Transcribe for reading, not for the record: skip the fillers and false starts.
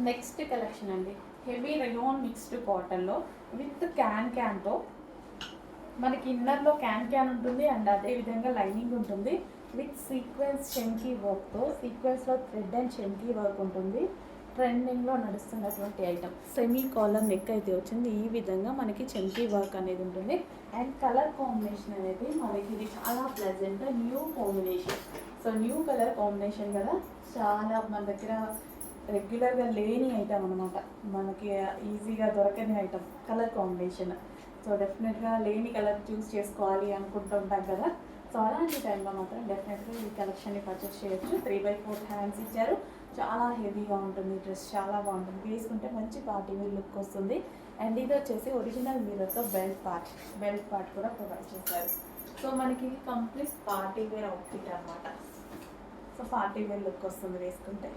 Next collection అండి, heavy rayon mixed కాటన్లో with క్యాన్తో మనకి ఇన్నర్లో క్యాన్ ఉంటుంది అండ్ అదేవిధంగా లైనింగ్ ఉంటుంది విత్ సీక్వెన్స్ చెంకీ వర్క్తో. సీక్వెన్స్లో థ్రెడ్ అండ్ చెంకీ వర్క్ ఉంటుంది. ట్రెండింగ్లో నడుస్తున్నటువంటి ఐటమ్. సెమీ కాలర్ నెక్ అయితే వచ్చింది. ఈ విధంగా మనకి చెంకీ వర్క్ అనేది ఉంటుంది అండ్ కలర్ కాంబినేషన్ అనేది మనకి ఇది చాలా pleasant new combination. So new colour combination కదా, చాలా మన దగ్గర రెగ్యులర్గా లేని ఐటమ్ అనమాట, మనకి ఈజీగా దొరకని ఐటమ్ కలర్ కాంబినేషన్. సో డెఫినెట్గా లేని కలర్ చూస్ చేసుకోవాలి అనుకుంటుంటాం కదా, సో అలాంటి టైంలో మాత్రం డెఫినెట్గా ఈ కలెక్షన్ని పర్చేస్ చేయొచ్చు. 3/4 హ్యాండ్స్ ఇచ్చారు. చాలా హెవీగా ఉంటుంది డ్రెస్, చాలా బాగుంటుంది, వేసుకుంటే మంచి పార్టీ వేర్ లుక్ వస్తుంది. అండ్ ఇది వచ్చేసి ఒరిజినల్ మిర్రర్తో బెల్ట్ పార్ట్ కూడా ప్రొవైడ్ చేశారు. సో మనకి కంప్లీట్ పార్టీ వేర్ అవుట్ఫిట్ అనమాట. సో పార్టీ వేర్ లుక్ వస్తుంది వేసుకుంటే.